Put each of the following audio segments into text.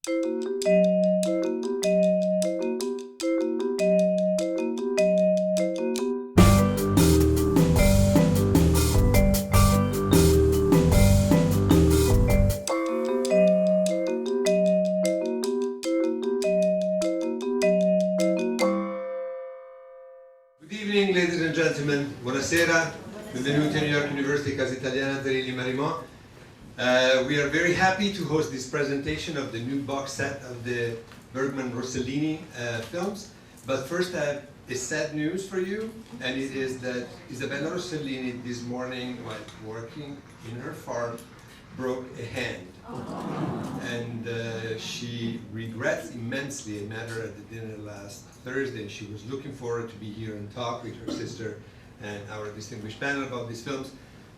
Ladies and gentlemen, buonasera, benvenuti a New York University, Casa Italiana, Zerilli-Marimò. We are very happy to host this presentation of the new box set of the Bergman Rossellini films. But first I have a sad news for you, and it is that Isabella Rossellini this morning, while working in her farm, broke a hand. And she regrets immensely. I met her at the dinner last Thursday. She was looking forward to be here and talk with her sister and our distinguished panel about these films.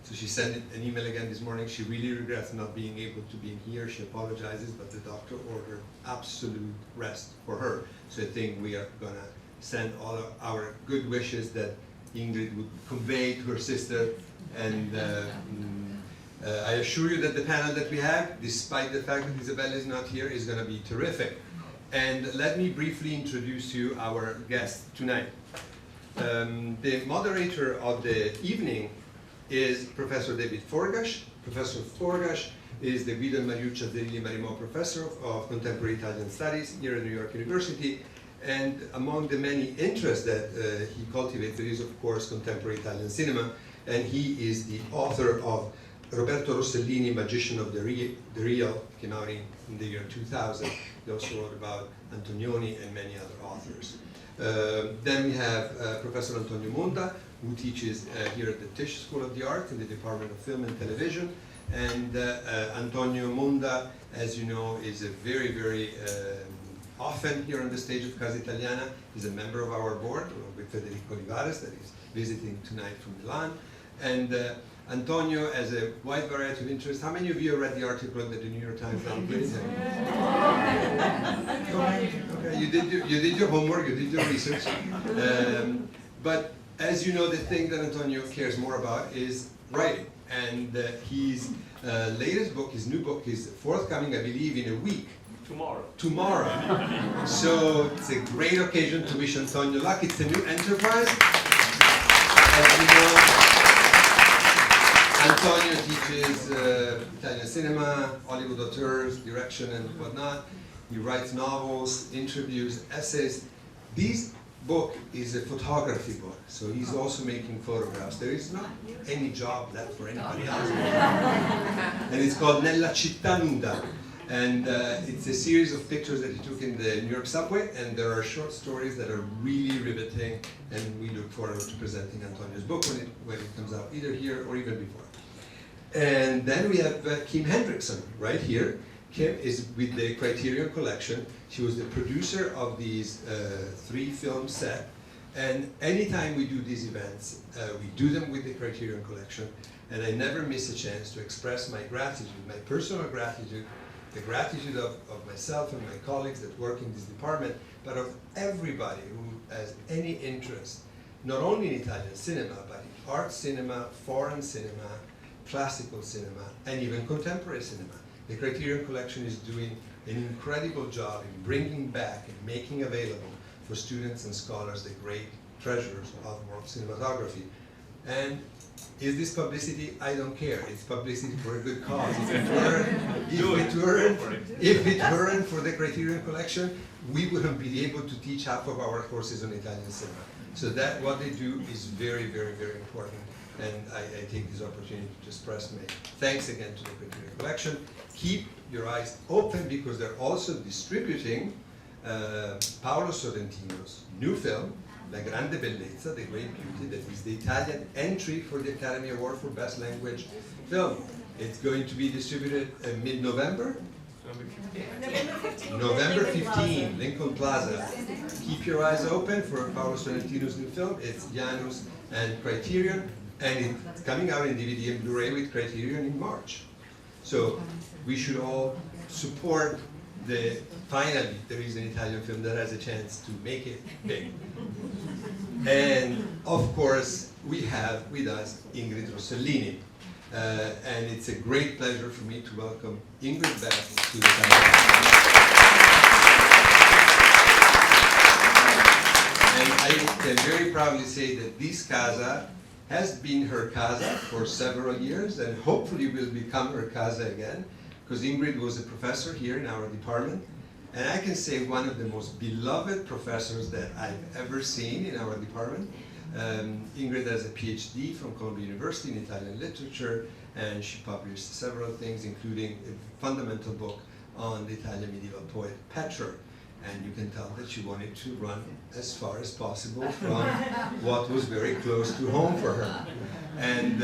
So she sent an email again this morning. She really regrets not being able to be here. She apologizes, but the doctor ordered absolute rest for her. So I think we are going to send all of our good wishes that Ingrid would convey to her sister. And I assure you that the panel that we have, despite the fact that Isabella is not here, is going to be terrific. And let me briefly introduce you our guest tonight. The moderator of the evening is Professor David Forgacs. Professor Forgacs is the Guido and Mariuccia Zerilli-Marimò Professor of Contemporary Italian Studies here at New York University. And among the many interests that he cultivates, there is of course contemporary Italian cinema. And he is the author of Roberto Rossellini, Magician of the Real, came out in the year 2000. He also wrote about Antonioni and many other authors. Then we have Professor Antonio Monda, who teaches here at the Tisch School of the Arts in the Department of Film and Television. And Antonio Monda, as you know, is a very, very often here on the stage of Casa Italiana. He's a member of our board with Federico Olivares, that is visiting tonight from Milan. And Antonio has a wide variety of interests. How many of you have read the article that the New York Times published? Okay, you did your homework, you did your research. But as you know, the thing that Antonio cares more about is writing. And his latest book, his new book, is forthcoming, I believe, in a week. Tomorrow. So it's a great occasion to wish Antonio luck. It's a new enterprise. As you know, Antonio teaches Italian cinema, Hollywood auteurs, direction and whatnot. He writes novels, interviews, essays. This book is a photography book, so he's also making photographs. There is not any job left for anybody else. And it's called Nella città nuda. And it's a series of pictures that he took in the New York subway, and there are short stories that are really riveting, and we look forward to presenting Antonio's book when it comes out, either here or even before. And then we have Kim Hendrickson right here. Kim is with the Criterion Collection. She was the producer of these 3 film set. And anytime we do these events, we do them with the Criterion Collection. And I never miss a chance to express my gratitude, my personal gratitude, the gratitude of myself and my colleagues that work in this department, but of everybody who has any interest, not only in Italian cinema, but in art cinema, foreign cinema, classical cinema, and even contemporary cinema. The Criterion Collection is doing an incredible job in bringing back and making available for students and scholars the great treasures of world cinematography. And is this publicity? I don't care. It's publicity for a good cause. If it weren't for the Criterion Collection, we wouldn't be able to teach half of our courses on Italian cinema. So that what they do is very, very, very important. And I take this opportunity to express my thanks again to the Criterion Collection. Keep your eyes open because they're also distributing Paolo Sorrentino's new film, La Grande Bellezza, The Great Beauty, that is the Italian entry for the Academy Award for Best Language Film. It's going to be distributed mid-November? November 15, Lincoln Plaza. Keep your eyes open for Paolo Sorrentino's new film. It's Janus and Criterion, and it's coming out in DVD and Blu-ray with Criterion in March. So we should all support finally there is an Italian film that has a chance to make it big. And of course, we have with us Ingrid Rossellini. And it's a great pleasure for me to welcome Ingrid back to the panel. proudly say that this Casa has been her Casa for several years and hopefully will become her Casa again, because Ingrid was a professor here in our department. And I can say one of the most beloved professors that I've ever seen in our department. Ingrid has a PhD from Columbia University in Italian literature, and she published several things, including a fundamental book on the Italian medieval poet Petrarch. And you can tell that she wanted to run as far as possible from what was very close to home for her. And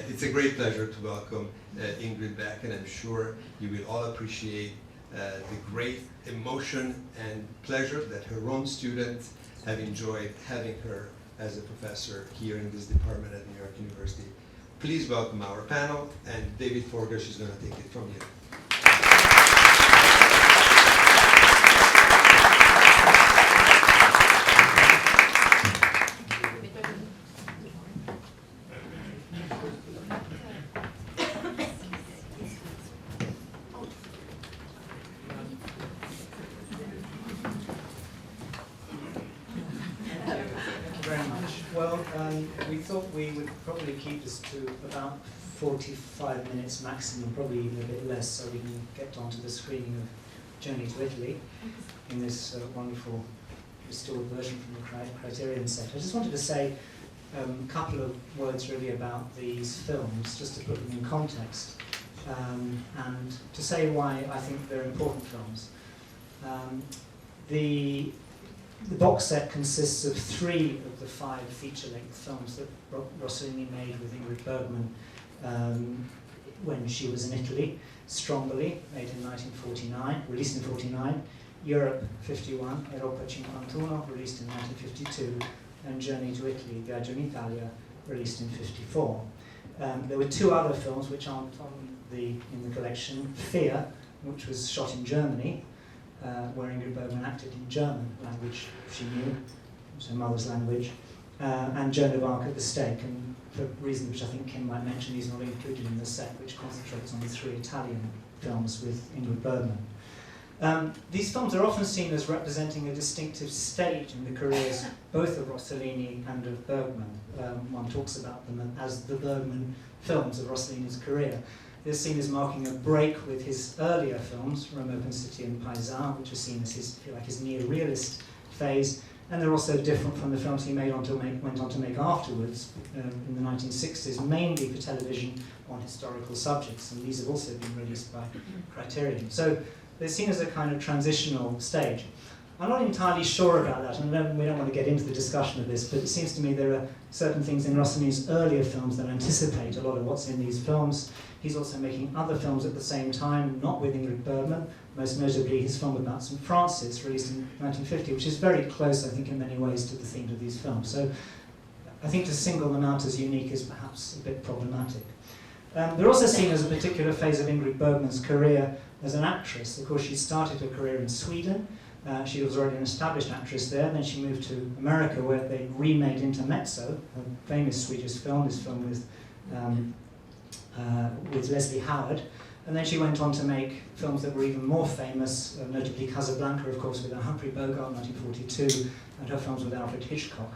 it's a great pleasure to welcome Ingrid back, and I'm sure you will all appreciate the great emotion and pleasure that her own students have enjoyed having her as a professor here in this department at New York University. Please welcome our panel, and David Forgacs is going to take it from here. We thought we would probably keep this to about 45 minutes maximum, probably even a bit less, so we can get on to the screening of Journey to Italy in this wonderful restored version from the Criterion set. I just wanted to say a couple of words really about these films, just to put them in context, and to say why I think they're important films. The box set consists of 3 of the 5 feature-length films that Rossellini made with Ingrid Bergman when she was in Italy. Stromboli, made in 1949, released in 49. Europe, 51. Europa 51, released in 1952. And Journey to Italy, Viaggio in Italia, released in 54. There were 2 other films which aren't in the collection. Fear, which was shot in Germany, where Ingrid Bergman acted in German language she knew, it was her mother's language, and Joan of Arc at the stake, and for reasons which I think Kim might mention, he's not included in the set, which concentrates on the 3 Italian films with Ingrid Bergman. These films are often seen as representing a distinctive stage in the careers both of Rossellini and of Bergman. One talks about them as the Bergman films of Rossellini's career. They're seen as marking a break with his earlier films, Rome Open City and Paisan, which are seen as his, if you like, his neo-realist phase, and they're also different from the films he went on to make afterwards in the 1960s, mainly for television on historical subjects, and these have also been released by Criterion. So they're seen as a kind of transitional stage. I'm not entirely sure about that, and we don't want to get into the discussion of this, but it seems to me there are certain things in Rossellini's earlier films that anticipate a lot of what's in these films. He's also making other films at the same time, not with Ingrid Bergman, most notably his film about St. Francis, released in 1950, which is very close, I think, in many ways to the themes of these films. So I think to single them out as unique is perhaps a bit problematic. They're also seen as a particular phase of Ingrid Bergman's career as an actress. Of course, she started her career in Sweden. She was already an established actress there, and then she moved to America, where they remade Intermezzo, a famous Swedish film, this film with Leslie Howard. And then she went on to make films that were even more famous, notably Casablanca, of course, with Humphrey Bogart in 1942, and her films with Alfred Hitchcock,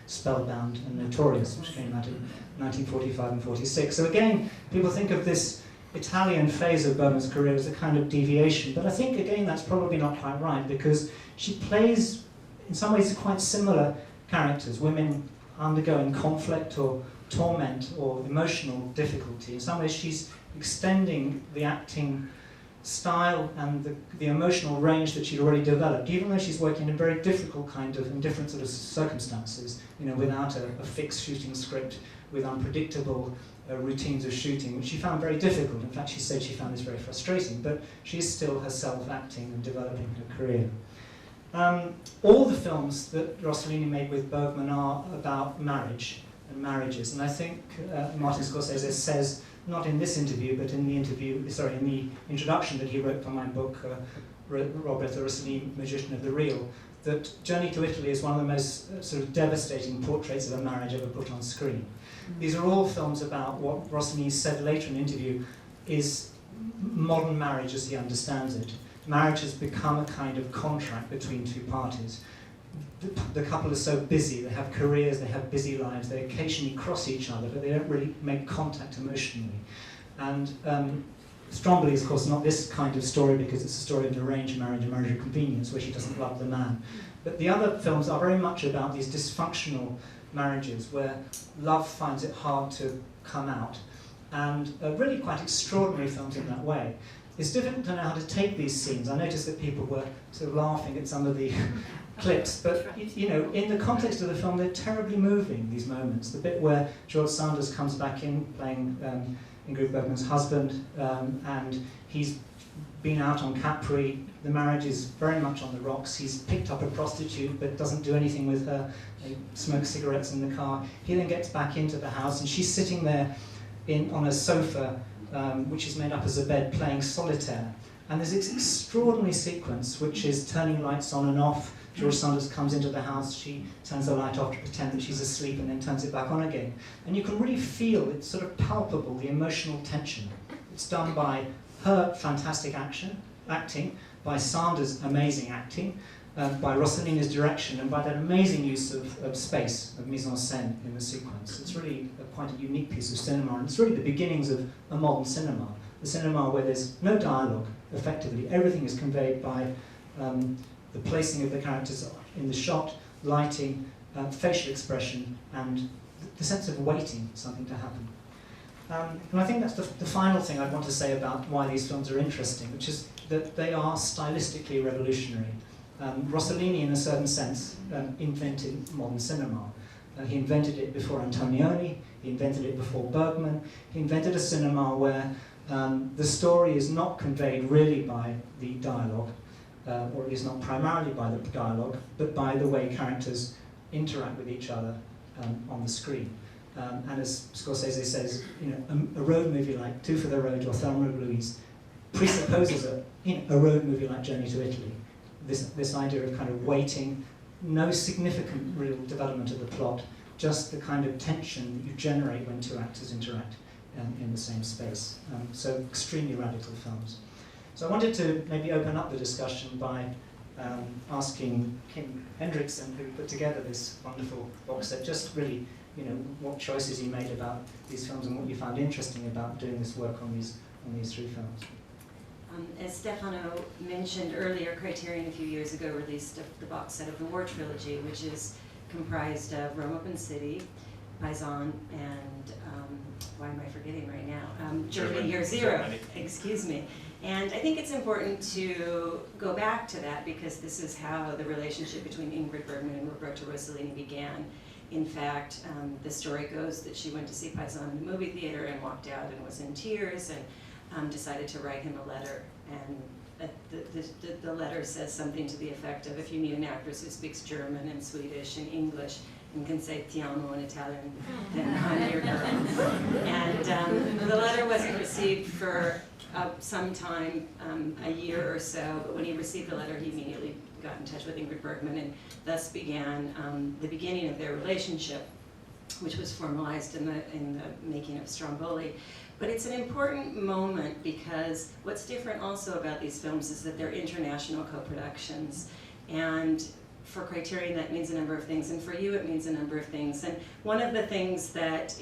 Spellbound and Notorious, which came out in 1945 and 46. So again, people think of this Italian phase of Bergman's career as a kind of deviation, but I think, again, that's probably not quite right, because she plays, in some ways, quite similar characters, women undergoing conflict or torment or emotional difficulty. In some ways, she's extending the acting style and the emotional range that she'd already developed, even though she's working in very difficult kind of, in different sort of circumstances, you know, without a fixed shooting script, with unpredictable routines of shooting, which she found very difficult. In fact, she said she found this very frustrating, but she's still herself acting and developing her career. All the films that Rossellini made with Bergman are about marriage and marriages, and I think Martin Scorsese says, not in this interview, but in the in the introduction that he wrote for my book, Roberto Rossellini, Magician of the Real, that Journey to Italy is one of the most sort of devastating portraits of a marriage ever put on screen. These are all films about what Rossellini said later in the interview is modern marriage as he understands it. Marriage has become a kind of contract between 2 parties. the couple are so busy, they have careers, they have busy lives, they occasionally cross each other, but they don't really make contact emotionally. And Stromboli is, of course, not this kind of story because it's a story of an arranged marriage, a marriage of convenience, where she doesn't love the man. But the other films are very much about these dysfunctional marriages where love finds it hard to come out, and really quite extraordinary films in that way. It's difficult to know how to take these scenes. I noticed that people were sort of laughing at some of the clips, but you know, in the context of the film, they're terribly moving, these moments. The bit where George Sanders comes back in, playing Ingrid Bergman's husband, and he's been out on Capri. The marriage is very much on the rocks. He's picked up a prostitute, but doesn't do anything with her. They smoke cigarettes in the car. He then gets back into the house, and she's sitting there on a sofa, which is made up as a bed, playing solitaire. And there's this extraordinary sequence, which is turning lights on and off. George Sanders comes into the house, she turns the light off to pretend that she's asleep and then turns it back on again. And you can really feel, it's sort of palpable, the emotional tension. It's done by her fantastic acting, by Sanders' amazing acting, by Rossellini's direction, and by that amazing use of space, of mise en scène in the sequence. It's really quite a unique piece of cinema, and it's really the beginnings of a modern cinema. The cinema where there's no dialogue, effectively. Everything is conveyed by the placing of the characters in the shot, lighting, facial expression, and the sense of waiting for something to happen. And I think that's the final thing I'd want to say about why these films are interesting, which is that they are stylistically revolutionary. Rossellini, in a certain sense, invented modern cinema. He invented it before Antonioni, he invented it before Bergman. He invented a cinema where the story is not conveyed really by the dialogue, or at least not primarily by the dialogue, but by the way characters interact with each other on the screen. And as Scorsese says, you know, a road movie like Two for the Road or Thelma and Louise presupposes a road movie like Journey to Italy. This idea of kind of waiting, no significant real development of the plot, just the kind of tension that you generate when two actors interact in the same space. So extremely radical films. So I wanted to maybe open up the discussion by asking Kim Hendrickson, who put together this wonderful box set, just really, you know, what choices you made about these films and what you found interesting about doing this work on these three films. As Stefano mentioned earlier, Criterion a few years ago released the box set of the War Trilogy, which is comprised of Rome Open City, Paisan, and why am I forgetting right now? Germany Year Zero, excuse me. And I think it's important to go back to that because this is how the relationship between Ingrid Bergman and Roberto Rossellini began. In fact, the story goes that she went to see Paisan in the movie theater and walked out and was in tears and decided to write him a letter. And the letter says something to the effect of, if you meet an actress who speaks German and Swedish and English and can say ti amo in Italian, then I'm your girl. And the letter wasn't received for some time, a year or so, but when he received the letter, he immediately got in touch with Ingrid Bergman, and thus began the beginning of their relationship, which was formalized in the making of Stromboli. But it's an important moment because what's different also about these films is that they're international co-productions. And for Criterion, that means a number of things, and for you, it means a number of things. And one of the things that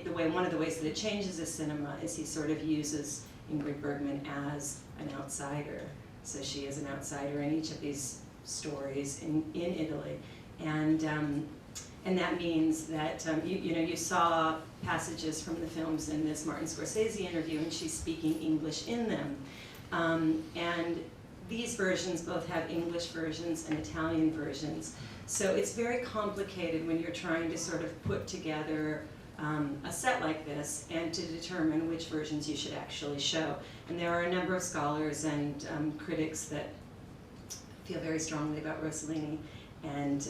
one of the ways that it changes the cinema is he sort of uses Ingrid Bergman as an outsider. So she is an outsider in each of these stories in Italy. And that means that you saw passages from the films in this Martin Scorsese interview, and she's speaking English in them. And these versions both have English versions and Italian versions. So it's very complicated when you're trying to sort of put together a set like this and to determine which versions you should actually show. And there are a number of scholars and critics that feel very strongly about Rossellini and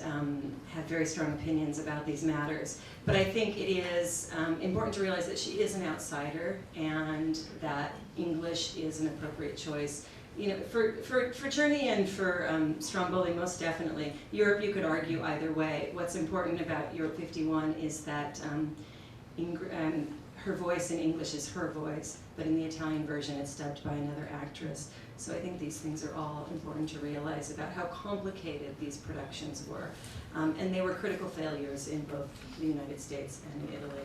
have very strong opinions about these matters. But I think it is important to realize that she is an outsider and that English is an appropriate choice. You know, for Journey and for Stromboli, most definitely. Europe, you could argue either way. What's important about Europe 51 is that her voice in English is her voice, but in the Italian version it's dubbed by another actress. So I think these things are all important to realize about how complicated these productions were. And they were critical failures in both the United States and in Italy.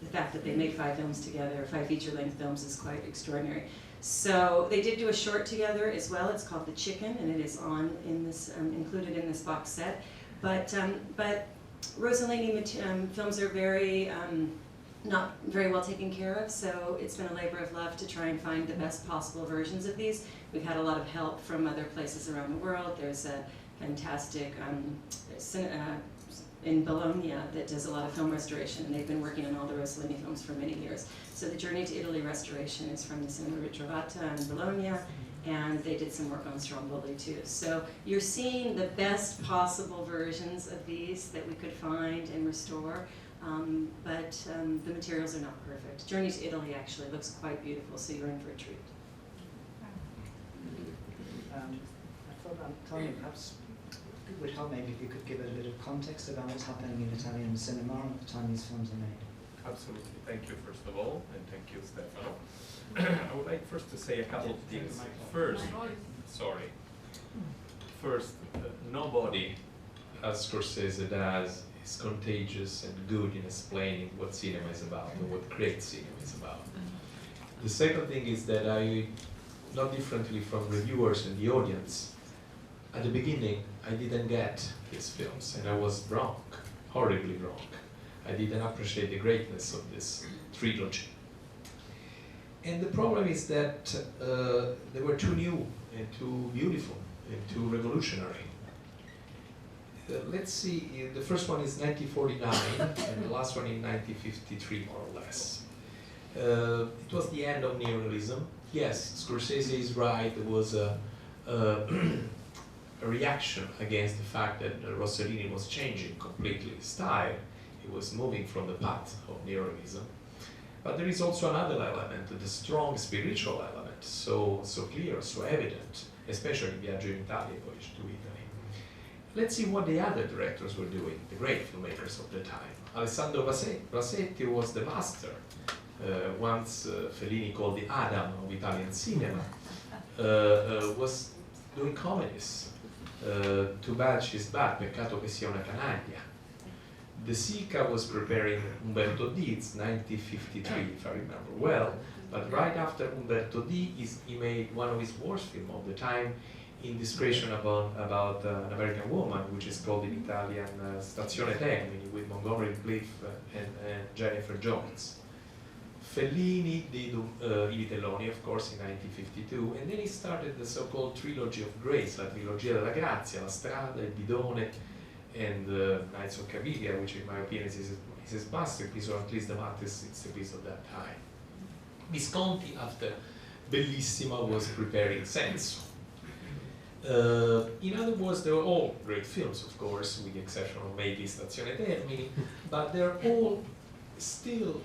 The fact that they made 5 films together, 5 feature-length films, is quite extraordinary. So they did do a short together as well. It's called The Chicken, and it is in this, included in this box set. But Rossellini films are not very well taken care of, so it's been a labor of love to try and find the best possible versions of these. We've had a lot of help from other places around the world. There's a fantastic in Bologna that does a lot of film restoration, and they've been working on all the Rossellini films for many years. So the Journey to Italy restoration is from the Cinema Ritrovata in Bologna, and they did some work on Stromboli too. So you're seeing the best possible versions of these that we could find and restore, but the materials are not perfect. Journey to Italy actually looks quite beautiful, so you're in for a treat. I thought, Tony, perhaps it would help maybe if you could give a bit of context about what's happening in Italian cinema at the time these films are made. Absolutely. Thank you, first of all, and thank you, Stefano. I would like first to say a couple of things. First, nobody, as Scorsese does, is contagious and good in explaining what cinema is about and what great cinema is about. The second thing is that I, not differently from reviewers and the audience, at the beginning I didn't get his films, and I was wrong, horribly wrong. I didn't appreciate the greatness of this trilogy. And the problem is that they were too new and too beautiful and too revolutionary. Let's see, the first one is 1949 and the last one in 1953, more or less. It was the end of neorealism. Yes, Scorsese is right, there was a reaction against the fact that Rossellini was changing completely his style. He was moving from the path of neorealism. But there is also another element, the strong spiritual element, so clear, so evident, especially in Viaggio in Italia, voyage to Italy. Let's see what the other directors were doing, the great filmmakers of the time. Alessandro Rasetti was the master, once Fellini called the Adam of Italian cinema, was doing comedies. Too Bad She's Bad, Peccato che sia una canaglia. De Sica was preparing Umberto D's 1953, if I remember well, but right after Umberto D, he made one of his worst films of the time, Indiscretion about an American woman, which is called in Italian Stazione Termini, with Montgomery Clift and Jennifer Jones. Fellini did I Vitelloni, of course, in 1952, and then he started the so-called trilogy of grace, la trilogia della grazia, La Strada, Il Bidone, and Nights of Caviria, which in my opinion is his masterpiece, or at least the masterpiece of that time. Visconti, after Bellissima, was preparing Senso. In other words, they were all great films, of course, with the exception of maybe Stazione Termini, but they're all still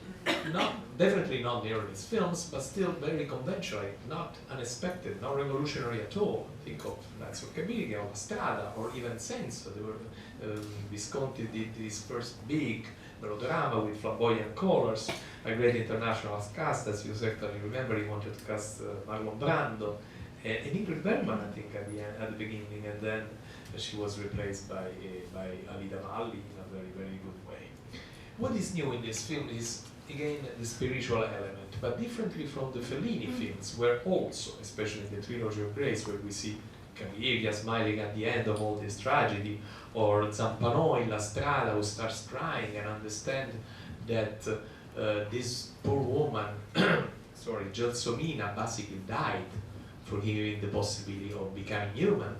definitely not neorealist films, but still very conventional, not unexpected, not revolutionary at all. Think of Nights of Cabiria, or La Strada, or even Senso. They were, Visconti did his first big melodrama with flamboyant colors, a great international cast, as you certainly remember. He wanted to cast Marlon Brando and Ingrid Bergman, I think, at the beginning, and then she was replaced by Alida Valli in a very, very good way. What is new in this film is, again, the spiritual element, but differently from the Fellini films, where also, especially in the Trilogy of Grace, where we see Caviria smiling at the end of all this tragedy, or Zampanò in La Strada, who starts crying and understand that this poor woman, Gelsomina, basically died for giving the possibility of becoming human.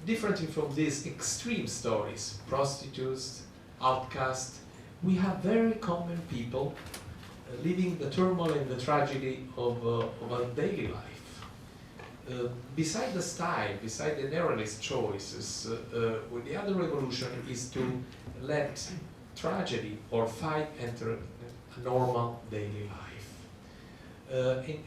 Differently from these extreme stories, prostitutes, outcast, we have very common people living the turmoil and the tragedy of our daily life. Beside the style, beside the narrowest choices, with the other revolution is to let tragedy or fight enter a normal daily life.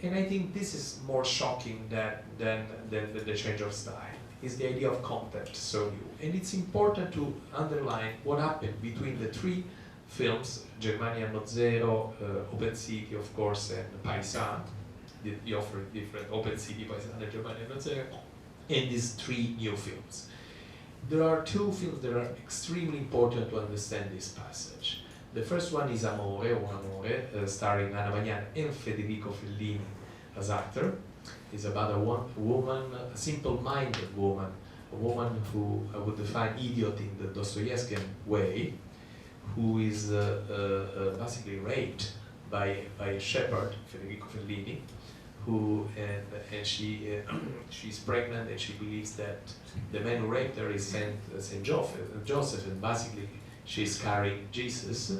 And I think this is more shocking than the change of style. Is the idea of content so new. And it's important to underline what happened between the three films, Germania Anno Zero, Open City, of course, and Paisan, he offered different open CD, Paesane, Germania, and these 3 new films. There are 2 films that are extremely important to understand this passage. The first one is Amore, or Amore, starring Anna Magnani and Federico Fellini as actor. It's about a woman, a simple-minded woman, a woman who I would define idiot in the Dostoevskian way, who is basically raped by a shepherd, Federico Fellini, who and she's pregnant and she believes that the man who raped her is Saint Joseph, and basically she's carrying Jesus.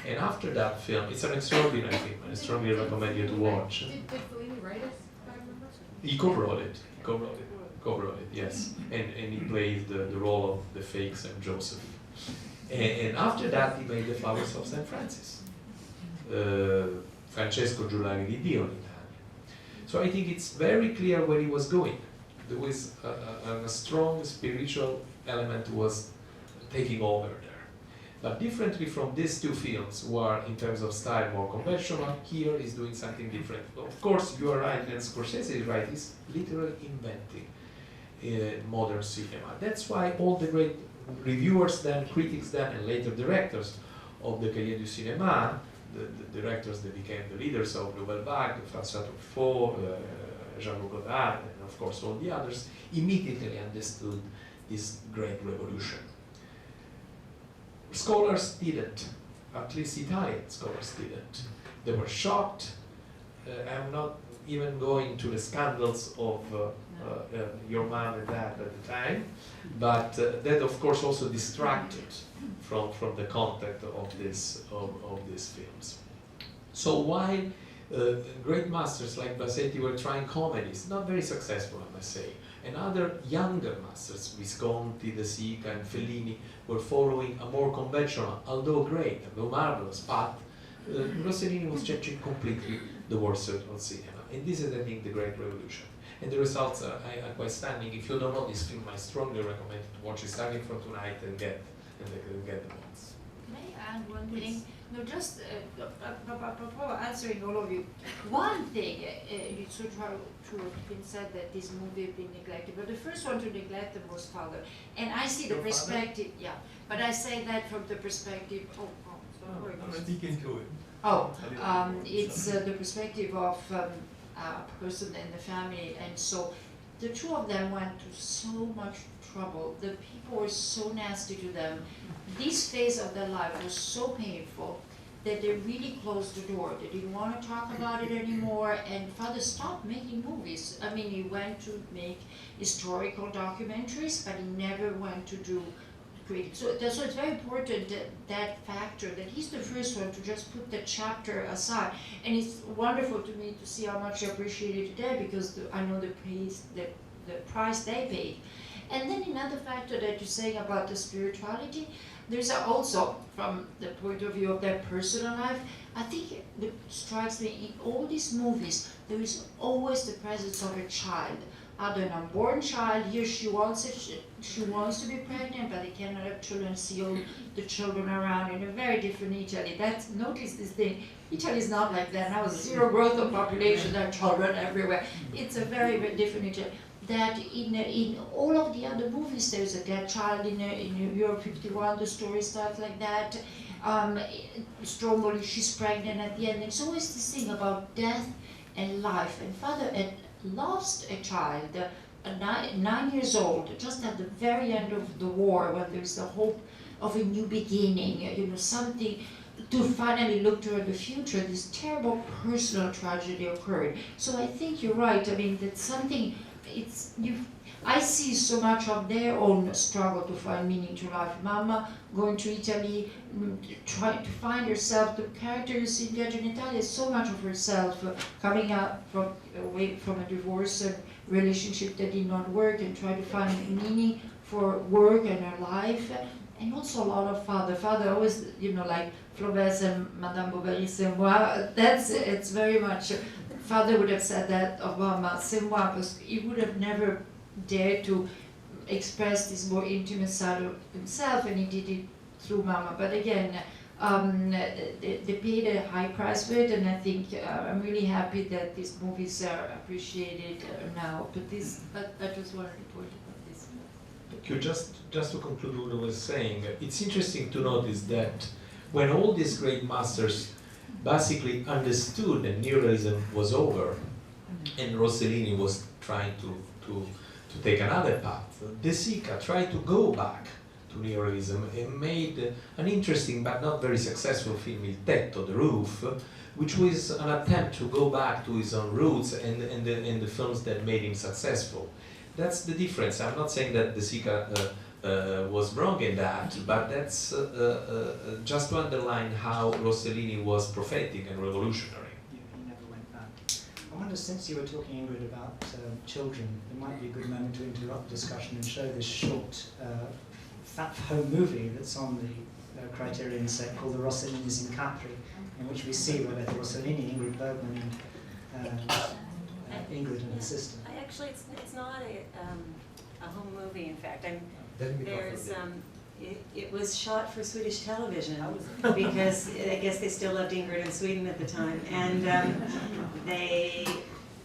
And after that film, it's an extraordinary film, and I strongly recommend you to watch. Did Fellini write it? If I remember? He co-wrote it, yes. And he played the role of the fake Saint Joseph. And after that, he made The Flowers of St. Francis. Francesco Giuliani di Dio in Italian. So I think it's very clear where he was going. There was a strong spiritual element was taking over there. But differently from these 2 films, who are in terms of style more conventional, here is doing something different. Of course, you are right, and Scorsese is right, he's literally inventing modern cinema. That's why all the great reviewers then, critics then, and later directors of the Cahiers du Cinéma, the directors that became the leaders of Nouvelle Vague, François Truffaut, Jean-Luc Godard, and of course all the others, immediately understood this great revolution. Scholars didn't, at least Italian scholars didn't. They were shocked. I'm not even going to the scandals of your mom and dad at the time, but that of course also distracted from the content of these films. So while great masters like Bassetti were trying comedies, not very successful I must say, and other younger masters, Visconti, De Sica and Fellini, were following a more conventional, although great, although marvelous path, Rossellini was changing completely the world of cinema. And this is, I think, the great revolution. And the results are quite stunning. If you don't know this film, I strongly recommend to watch it starting from tonight and get the box. Can I add one thing? No, just before answering all of you, one thing, it's so true, it's been said that this movie has been neglected, but the first one to neglect them was Father. And I see the Your perspective, yeah, but I say that from the perspective, I'm speaking to it. It's the perspective of a person and the family, and so the 2 of them went to so much trouble. The people were so nasty to them. This phase of their life was so painful that they really closed the door. They didn't want to talk about it anymore, and Father stopped making movies. I mean, he went to make historical documentaries, but he never went to do creative. So it's very important that factor, that he's the first one to just put the chapter aside. And it's wonderful to me to see how much you appreciate it today, because I know the price they paid. And then another factor that you're saying about the spirituality, there's also, from the point of view of their personal life, I think it strikes me in all these movies, there is always the presence of a child. Either an unborn child, here she wants to be pregnant, but they cannot have children, see all the children around in a very different Italy. Notice this thing, Italy is not like that. Now 0 growth of population, there are children everywhere. It's a very, very different Italy. That in all of the other movies, there's a dead child in Europe 51, the story starts like that. Stromboli, she's pregnant at the end. It's always this thing about death and life. And Father had lost a child, 9 years old, just at the very end of the war, when there's the hope of a new beginning, something to finally look toward the future. This terrible personal tragedy occurred. So I think you're right. I mean, that's something. I see so much of their own struggle to find meaning to life. Mama going to Italy, trying to find herself. The character you see in Viaggio in Italia is so much of herself, coming out away from a divorce and relationship that did not work, and try to find meaning for work and her life. And also a lot of Father. Father always, like Flaubert and Madame Bovary, c'est moi. It's very much. Father would have said that of Mama, c'est moi, because he would have never dared to express this more intimate side of himself, and he did it through Mama. But again, They paid a high price for it, and I think I'm really happy that these movies are appreciated now. But I just wanted to point out this. Thank you. Just to conclude what I was saying, it's interesting to notice that when all these great masters basically understood that neorealism was over, and Rossellini was trying to take another path, De Sica tried to go back to neorealism and made an interesting but not very successful film, Il Tetto, The Roof, which was an attempt to go back to his own roots and the films that made him successful. That's the difference. I'm not saying that De Sica was wrong in that, but that's just to underline how Rossellini was prophetic and revolutionary. He never went back. I wonder, since you were talking, Ingrid, about children, it might be a good moment to interrupt the discussion and show this short fat home movie that's on the Criterion set called The Rossellini's in Capri, in which we see Roberto Rossellini, Ingrid Bergman, and Ingrid and her sister. Actually, it's not a home movie. In fact, there's it was shot for Swedish television because I guess they still loved Ingrid in Sweden at the time, and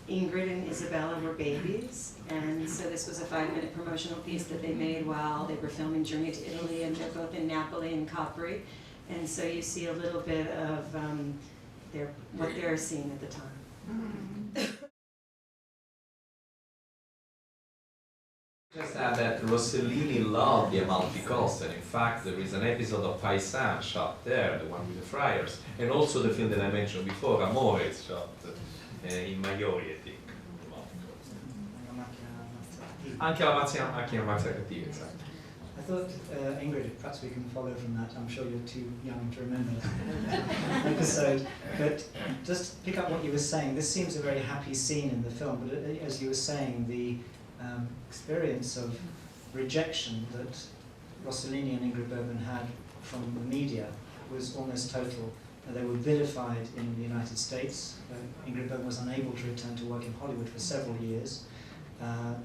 Ingrid and Isabella were babies, and so this was a 5-minute promotional piece that they made while they were filming Journey to Italy, and they're both in Napoli and Capri, and so you see a little bit of what they're seeing at the time. Just add that Rossellini loved the Amalfi Coast, and in fact there is an episode of Paisan shot there, the one with the friars, and also the film that I mentioned before, Amore, is shot in Maiori, I think. Anche la Macchia Cattiva, exactly. I thought, Ingrid, perhaps we can follow from that. I'm sure you're too young to remember that episode. But just to pick up what you were saying, this seems a very happy scene in the film, but as you were saying, the experience of rejection that Rossellini and Ingrid Bergman had from the media was almost total. They were vilified in the United States. Ingrid Bergman was unable to return to work in Hollywood for several years,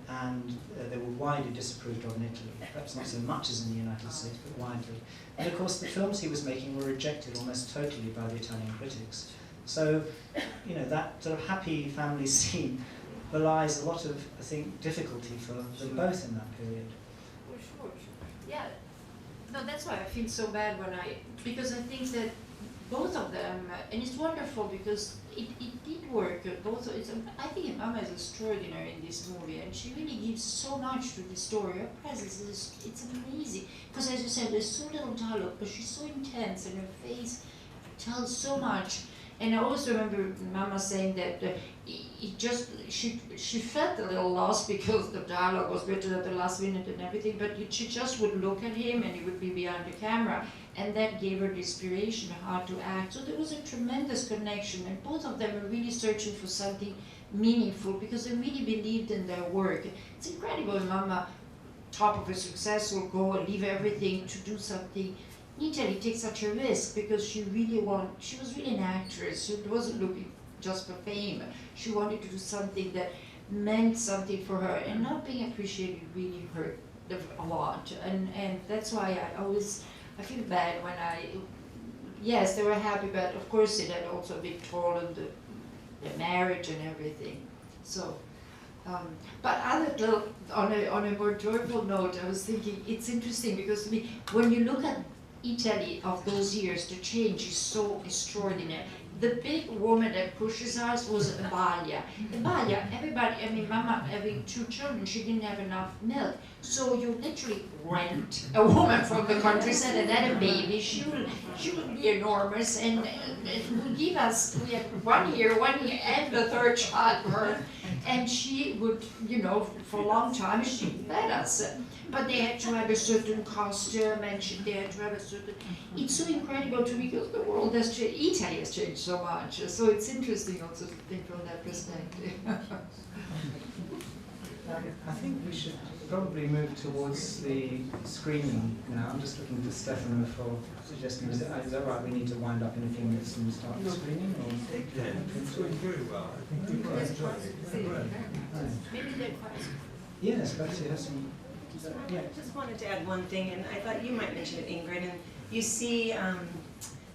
and they were widely disapproved of in Italy. Perhaps not so much as in the United States, but widely. And of course, the films he was making were rejected almost totally by the Italian critics. So, you know, that sort of happy family scene belies a lot of, I think, difficulty for them both in that period. Sure. Yeah. No, that's why I feel so bad because I think that both of them, and it's wonderful because it did work. I think Mama is extraordinary in this movie, and she really gives so much to the story. Her presence it's amazing. Because as you said, there's so little dialogue, but she's so intense, and her face tells so much. And I also remember Mama saying that she felt a little lost because the dialogue was written at the last minute and everything, but she just would look at him and he would be behind the camera, and that gave her the inspiration of how to act. So there was a tremendous connection, and both of them were really searching for something meaningful because they really believed in their work. It's incredible when Mama, top of her success, will go and leave everything to do something. Italy takes such a risk because she was really an actress. She wasn't looking just for fame. She wanted to do something that meant something for her, and not being appreciated really hurt a lot. And that's why I feel bad when yes, they were happy, but of course it had also a big toll on the marriage and everything. So, but on a more joyful note, I was thinking it's interesting because when you look at Italy of those years, the change is so extraordinary. The big woman that pushes us was Balia. Everybody, Mama having 2 children, she didn't have enough milk. So you literally rent a woman from the countryside and had a baby. She would be enormous and would give us, we had 1 year, and the 3rd child. And she would, for a long time, she fed us. But they had to have a certain costume, and they had to have a certain... It's so incredible to me because the world has changed, Italy has changed so much. So it's interesting also to think from that perspective. I think we should probably move towards the screening now. I'm just looking to Stefano for suggesting, is that right? We need to wind up in a few minutes and start the screening? Or? Yeah, it's doing very well. I think people are enjoying it. Maybe they're quite... Yes, perhaps you have some... I just wanted to add one thing, and I thought you might mention it, Ingrid. And you see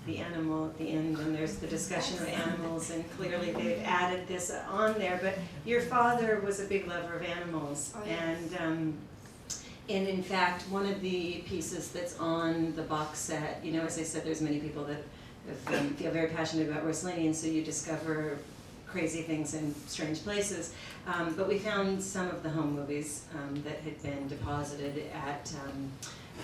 the animal at the end, and there's the discussion of animals, and clearly they've added this on there. But your father was a big lover of animals, and in fact, one of the pieces that's on the box set, you know, as I said, there's many people that feel very passionate about Rossellini, and so you discover crazy things in strange places. But we found some of the home movies that had been deposited at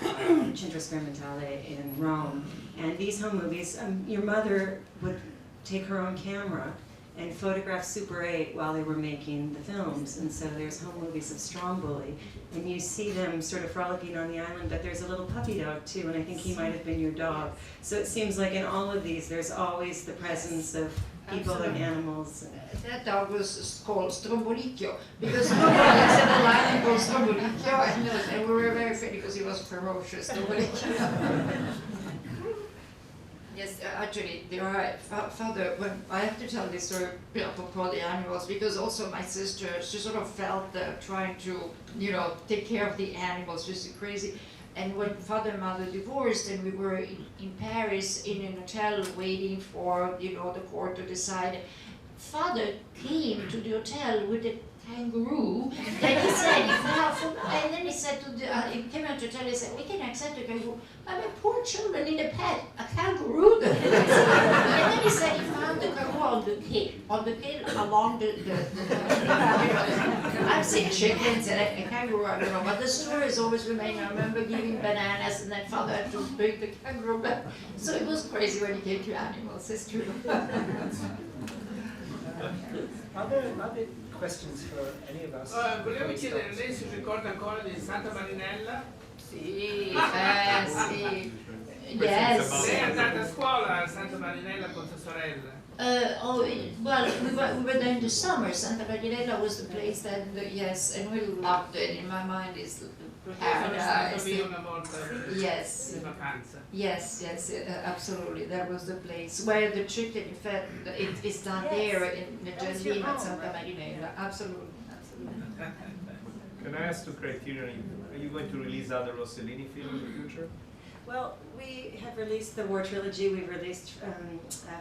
Centro Sperimentale in Rome. And these home movies, your mother would take her own camera and photograph Super 8 while they were making the films. And so there's home movies of Stromboli, and you see them sort of frolicking on the island, but there's a little puppy dog too, and I think he might have been your dog. So it seems like in all of these, there's always the presence of people and animals. That dog was called Strombolicchio, because Stromboli is an island called Strombolicchio, and we were very afraid because he was ferocious, Strombolicchio. Yes, actually, they are right. Father, when I have to tell this story apropos the animals, because also my sister, she sort of felt trying to, you know, take care of the animals, just crazy. And when father and mother divorced, and we were in Paris in an hotel waiting for, you know, the court to decide, father came to the hotel with a kangaroo. Then he said, and then he said to the, he came out to tell us that we can accept a kangaroo. But my poor children need a pet, a kangaroo. And then he said he found the kangaroo on the hill along the I've seen chickens and a kangaroo, I don't know, but the stories always remain. I remember giving bananas, and then father had to bring the kangaroo back. So it was crazy when it came to animals, it's true. Are there questions for any of us? Volevo chiedere, lei si ricorda ancora di Santa Marinella? Sì, sì. Yes. Lei è andata a scuola a Santa Marinella con sua sorella? Well, we were there in the summer. Santa Marinella was the place that, yes, and we loved it. In my mind, it's paradise. Una volta Yes. in vacanza. Yes, absolutely. That was the place where the chicken, in fact, it is down there in the Giardino at Santa Marinella. Absolutely. Can I ask to Criterion, are you going to release other Rossellini films in the future? Well, we have released the War Trilogy. We've released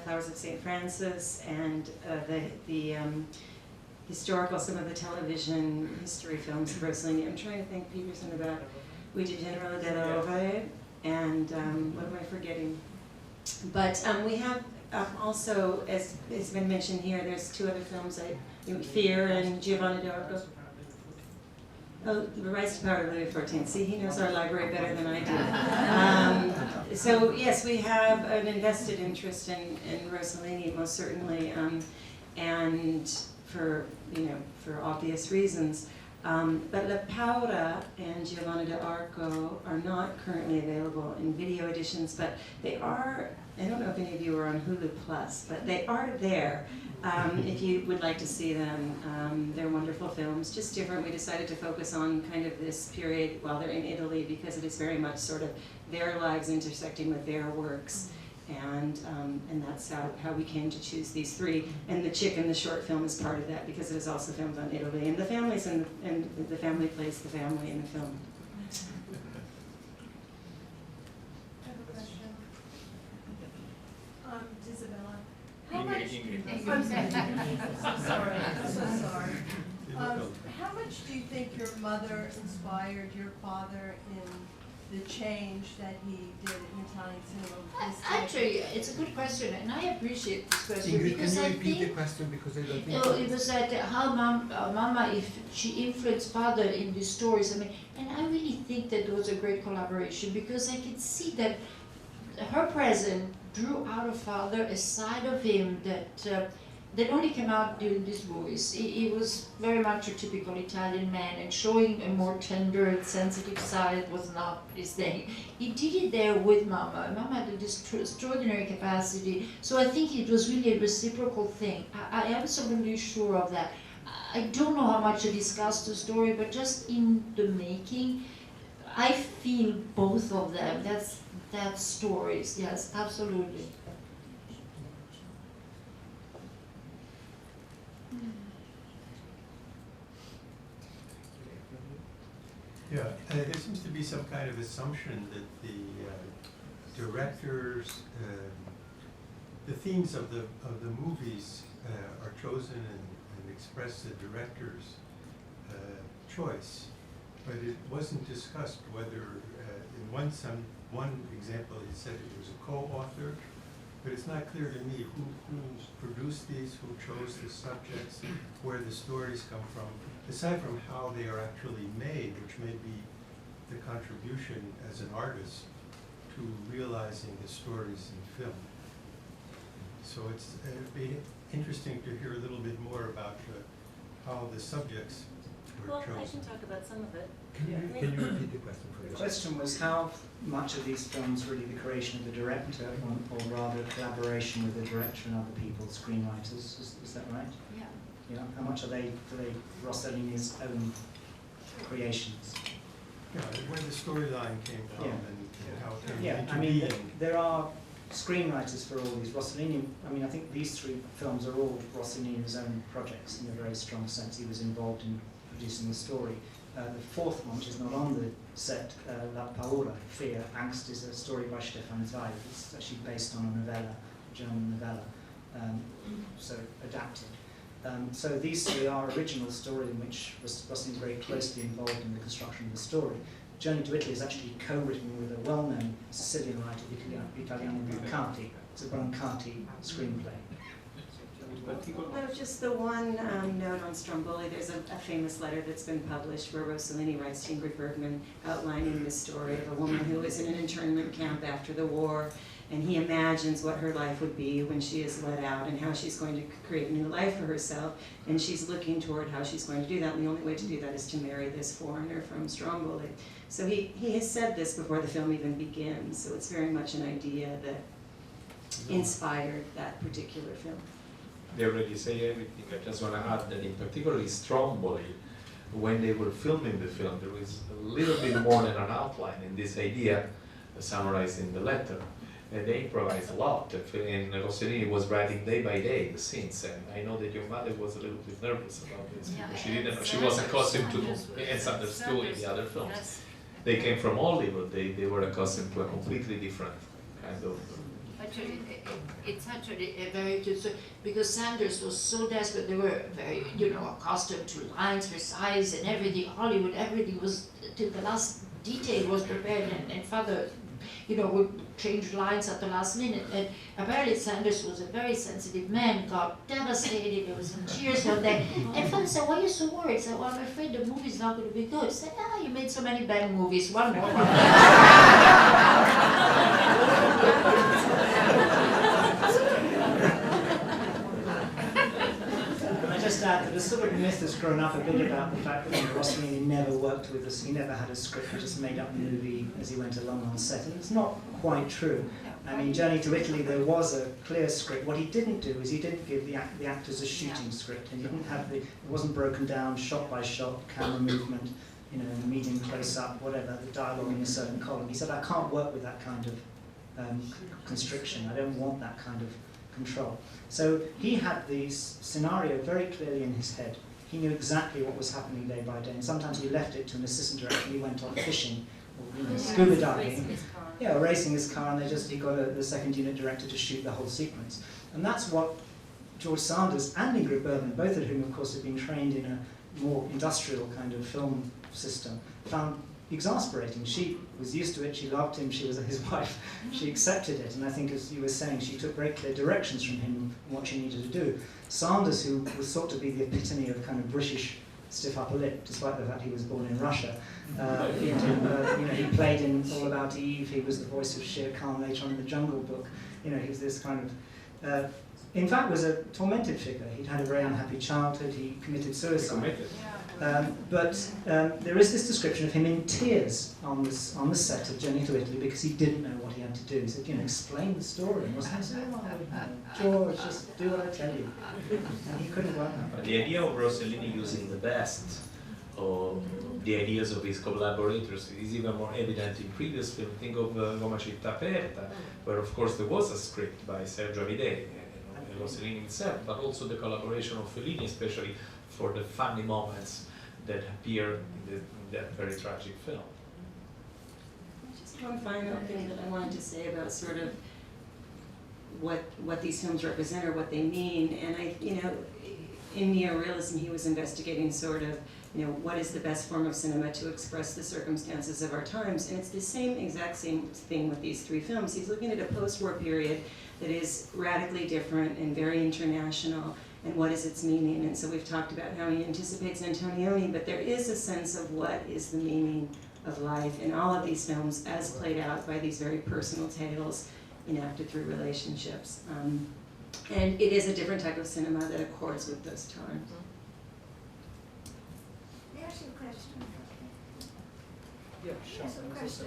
Flowers of St. Francis, and the historical, some of the television history films of Rossellini. I'm trying to think, Peterson, about we did Generale della Ove, and what am I forgetting? But we have also, as has been mentioned here, there's two other films, Fear and Giovanni d'Arco. Oh, the Rise to Power of Louis XIV. See, he knows our library better than I do. So yes, we have an invested interest in Rossellini, most certainly, and for obvious reasons. But La Paura and Giovanni d'Arco are not currently available in video editions, but they are. I don't know if any of you are on Hulu Plus, but they are there. If you would like to see them, they're wonderful films, just different. We decided to focus on kind of this period while they're in Italy because it is very much sort of their lives intersecting with their works, and that's how we came to choose these three. And The Chick in the short film is part of that because it is also filmed on Italy, and the families and the family plays the family in the film. Isabella. Ingrid. I'm so sorry. How much do you think your mother inspired your father in the change that he did in Italian cinema? Actually, it's a good question, and I appreciate this question Ingrid, because can you I repeat the think question because I don't think. it was that how Mama, if she influenced father in these stories. I mean, and I really think that was a great collaboration because I could see that her presence drew out of father a side of him that only came out during these movies. He was very much a typical Italian man, and showing a more tender and sensitive side was not his thing. He did it there with Mama. Mama had this extraordinary capacity, so I think it was really a reciprocal thing. I am absolutely sure of that. I don't know how much I discussed the story, but just in the making, I feel both of them. That's stories, yes, absolutely. Yeah, there seems to be some kind of assumption that the directors the themes of the movies are chosen and express the director's choice, but it wasn't discussed whether, in one example, he said it was a co-author, but it's not clear to me who produced these, who chose the subjects, where the stories come from, aside from how they are actually made, which may be the contribution as an artist to realizing the stories in film. So it'd be interesting to hear a little bit more about how the subjects were Well, chosen. I can talk about some of it. Can you repeat the question for The me? question was how much of these films really the creation of the director, or rather collaboration with the director and other people, screenwriters, is that right? Yeah. Yeah. How much are they Rossellini's own creations? Yeah, where the storyline came from Yeah. and how it came Yeah, into I mean, being. there are screenwriters for all these. Rossellini, I mean, I think these three films are all Rossellini's own projects in a very strong sense. He was involved in producing the story. The fourth one, which is not on the set, La Paura, Fear, Angst, is a story by Stefan Zweig. It's actually based on a novella, a German novella, so adapted. So these three are original stories in which Rossellini is very closely involved in the construction of the story. Journey to Italy is actually co-written with a well-known Sicilian writer, Italiana, Brancati. It's a Brancati screenplay. Oh, just the one note on Stromboli. There's a famous letter that's been published where Rossellini writes to Ingrid Bergman outlining the story of a woman who is in an internment camp after the war, and he imagines what her life would be when she is let out and how she's going to create a new life for herself, and she's looking toward how she's going to do that, and the only way to do that is to marry this foreigner from Stromboli. So he has said this before the film even begins, so it's very much an idea that inspired that particular film. They already say everything. I just want to add that in particularly Stromboli, when they were filming the film, there was a little bit more than an outline in this idea summarized in the letter. And they improvised a lot, and Rossellini was writing day by day the scenes, and I know that your mother was a little bit nervous about this, Yeah, because she didn't know, and she was accustomed to, Sanders was- and Sanders too in the other Sanders, films. yes. They came from Hollywood, they were accustomed to a completely different kind of. Actually, it's actually a very good story, because Sanders was so desperate. They were very, accustomed to lines, precise, and everything. Hollywood, everything was till the last detail was prepared, and father, would change lines at the last minute. And apparently Sanders was a very sensitive man, got devastated. There was some tears out there. And father said, "Why are you so worried?" I said, "Well, I'm afraid the movie's not going to be good." He said, "You made so many bad movies. One more." I just add that a sort of myth has grown up a bit about the fact that Rossellini never worked with us, he never had a script, he just made up the movie as he went along on set, and it's not quite true. I mean, Journey to Italy, there was a clear script. What he didn't do is he didn't give the actors a shooting script, and he didn't have it wasn't broken down shot by shot, camera movement, medium close up, whatever, the dialogue in a certain column. He said, I can't work with that kind of constriction. I don't want that kind of control. So he had the scenario very clearly in his head. He knew exactly what was happening day by day, and sometimes he left it to an assistant director and he went off fishing or scuba diving. Yeah, racing his car, and he got the second unit director to shoot the whole sequence. And that's what George Sanders and Ingrid Bergman, both of whom of course had been trained in a more industrial kind of film system, found exasperating. She was used to it, she loved him, she was his wife, she accepted it, and I think, as you were saying, she took very clear directions from him on what she needed to do. Sanders, who was thought to be the epitome of kind of British stiff upper lip, despite the fact he was born in Russia. He played in All About Eve, he was the voice of Shere Khan later on in the Jungle Book. He was this kind of, in fact, was a tormented figure. He'd had a very unhappy childhood, he committed suicide. But there is this description of him in tears on the set of Journey to Italy because he didn't know what he had to do. He said, explain the story. And wasn't he? George, just do what I tell you. And he couldn't work out. The idea of Rossellini using the best of the ideas of his collaborators is even more evident in previous films. Think of Roma Città Aperta, where of course there was a script by Sergio Amidei, Rossellini himself, but also the collaboration of Fellini, especially for the funny moments that appear in that very tragic film. Just one final thing that I wanted to say about sort of what these films represent or what they mean. And in neorealism, he was investigating sort of, what is the best form of cinema to express the circumstances of our times? And it's the exact same thing with these three films. He's looking at a post-war period that is radically different and very international, and what is its meaning. And so we've talked about how he anticipates Antonioni, but there is a sense of what is the meaning of life in all of these films as played out by these very personal tales enacted through relationships. And it is a different type of cinema that accords with those times. May I ask you a question? Yeah, sure. Yes, a question.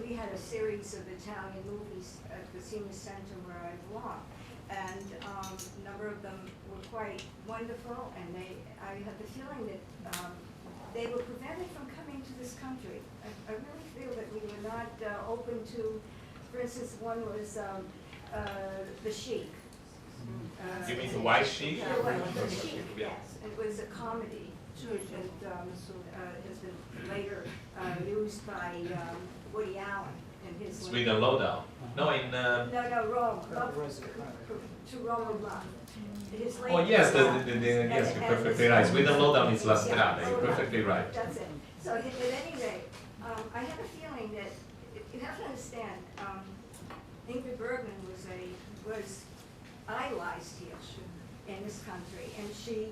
We had a series of Italian movies at the Senior Center where I belong, and a number of them were quite wonderful, and I had the feeling that they were prevented from coming to this country. I really feel that we were not open to, for instance, one was The Sheik. You mean the White Sheik? Yeah, the Sheik, yes. It was a comedy. That has been later used by Woody Allen in his. Sweden Lowdown. No, in. No, Rome. To Rome and Love. His Oh yes, yes, you're perfectly right. Sweden Lowdown is La Strada. You're perfectly right. That's it. So at any rate, I have a feeling that you have to understand. Ingrid Bergman was idolized here in this country, and she,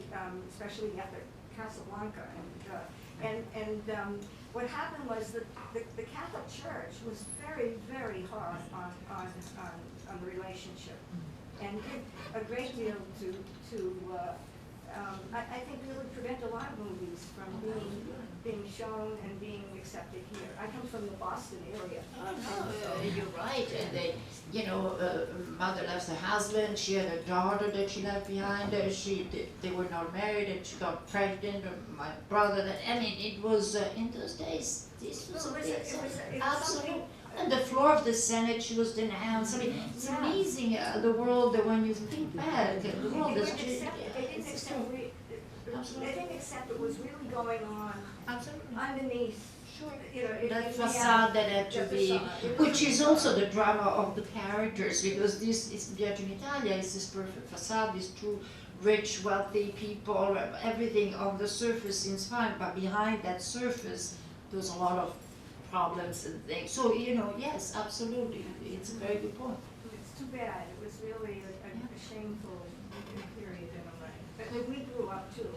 especially after Casablanca, and what happened was that the Catholic Church was very, very hard on the relationship, and did a great deal to I think really prevent a lot of movies from being shown and being accepted here. I come from the Boston area. Oh, no, you're right. And they, mother left her husband. She had a daughter that she left behind. They were not married, and she got pregnant. My brother. I mean, it was in those days. This was absolutely. On the floor of the Senate, she was denounced. I mean, it's amazing the world that when you think back, the world is just. They didn't accept what was really going on underneath. Sure. That facade that had to be, which is also the drama of the characters, because this is Viaggio in Italia is this perfect facade, these two rich, wealthy people, everything on the surface seems fine, but behind that surface, there's a lot of problems and things. So, yes, absolutely, it's a very good point. It's too bad. It was really a shameful period in a way. But we grew up too.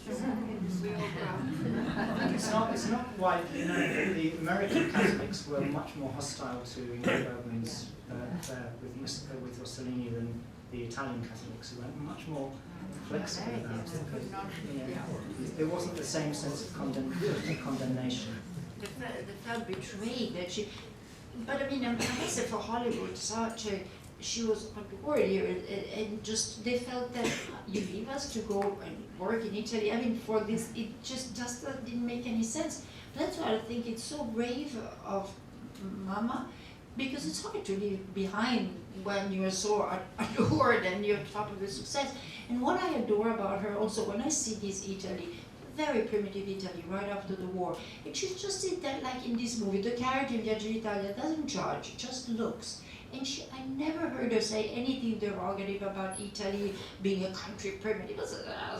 We all grew up. It's not quite, the American Catholics were much more hostile to Bergman's affair with Rossellini than the Italian Catholics, who were much more flexible about it. There wasn't the same sense of condemnation. They felt betrayed that she, but I mean, I must say for Hollywood, she was adored here, and just they felt that you leave us to go and work in Italy. I mean, for this, it just didn't make any sense. That's why I think it's so brave of Mama, because it's hard to leave behind when you're so adored and you're top of the success. And what I adore about her also, when I see this Italy, very primitive Italy right after the war, and she just did that like in this movie. The character in Viaggio in Italia doesn't judge, just looks. And I never heard her say anything derogative about Italy being a country primitive.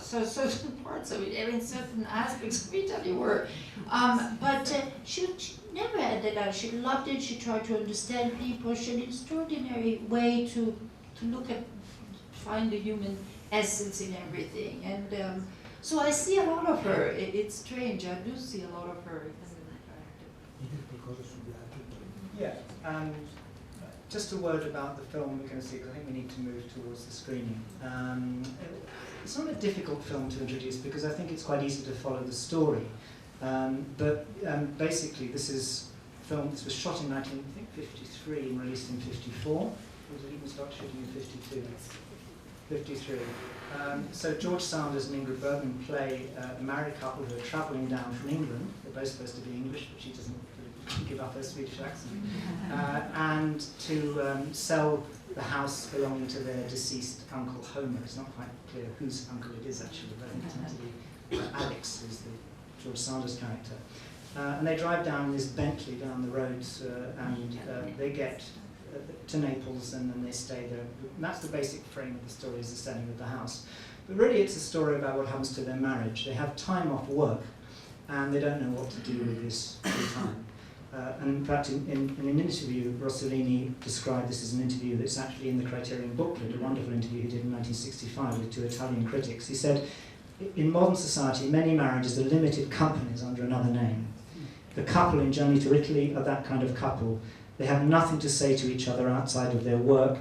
So certain parts of it, I mean, certain aspects of Italy were. But she never had that. She loved it. She tried to understand people. She had an extraordinary way to look at, find the human essence in everything. And so I see a lot of her. It's strange. I do see a lot of her. Yeah. Just a word about the film we're going to see, because I think we need to move towards the screening. It's not a difficult film to introduce because I think it's quite easy to follow the story. But basically, this is a film that was shot in 1953 and released in 54. Or did it even start shooting in 52? 53. So George Sanders and Ingrid Bergman play a married couple who are travelling down from England. They're both supposed to be English, but she doesn't give up her Swedish accent, and to sell the house belonging to their deceased uncle Homer. It's not quite clear whose uncle it is actually, but I think it's meant to be Alex, who's the George Sanders character. And they drive down this Bentley down the road, and they get to Naples, and then they stay there. And that's the basic frame of the story, is the setting of the house. But really it's a story about what happens to their marriage. They have time off work, and they don't know what to do with this free time. And in fact, in an interview, Rossellini described this as an interview that's actually in the Criterion booklet, a wonderful interview he did in 1965 with 2 Italian critics. He said, in modern society, many marriages are limited companies under another name. The couple in Journey to Italy are that kind of couple. They have nothing to say to each other outside of their work,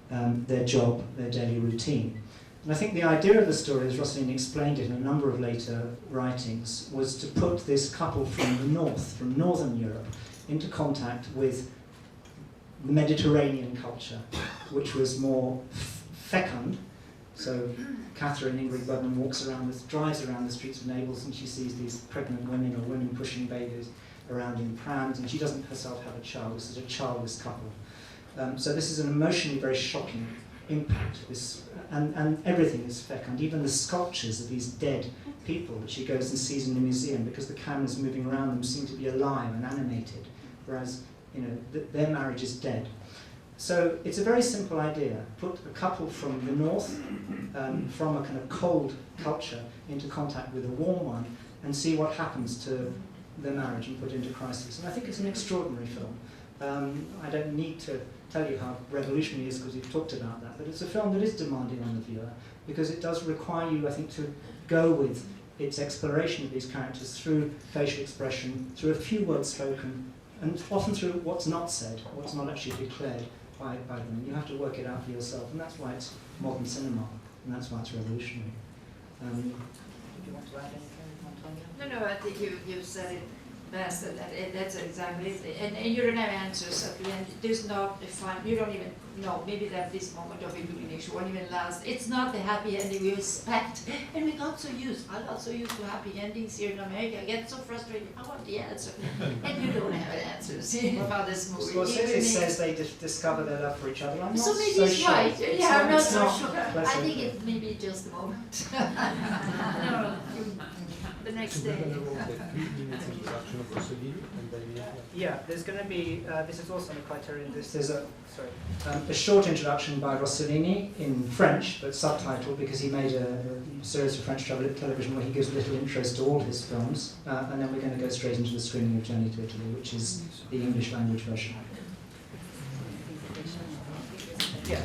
their job, their daily routine. And I think the idea of the story, as Rossellini explained it in a number of later writings, was to put this couple from the north, from northern Europe, into contact with Mediterranean culture, which was more fecund. So Catherine, Ingrid Bergman, drives around the streets of Naples, and she sees these pregnant women or women pushing babies around in prams, and she doesn't herself have a child. This is a childless couple. So this is an emotionally very shocking impact. And everything is fecund. Even the sculptures of these dead people that she goes and sees in the museum, because the cameras moving around them seem to be alive and animated, whereas their marriage is dead. So it's a very simple idea. Put a couple from the north, from a kind of cold culture, into contact with a warm one, and see what happens to their marriage and put into crisis. And I think it's an extraordinary film. I don't need to tell you how revolutionary it is because you've talked about that, but it's a film that is demanding on the viewer because it does require you, I think, to go with its exploration of these characters through facial expression, through a few words spoken, and often through what's not said, what's not actually declared by them. You have to work it out for yourself, and that's why it's modern cinema, and that's why it's revolutionary. Did you want to add anything? No, I think you said it best, that's exactly it. And you don't have answers at the end. There's not a fun, you don't even know, maybe that this moment of illumination won't even last. It's not the happy ending we expect. And I got so used to happy endings here in America. I get so frustrated, I want the answer. And you don't have an answer about this movie. Scorsese says they discover their love for each other. I'm not so maybe so it's sure. right. Yeah, I'm not so sure. Pleasant. I think it may be just a moment. No, the next day. Yeah, there's going to be, this is also on the Criterion, there's a short introduction by Rossellini in French, but subtitled because he made a series of French television where he gives little intros to all his films, and then we're going to go straight into the screening of Journey to Italy, which is the English language version. Yeah.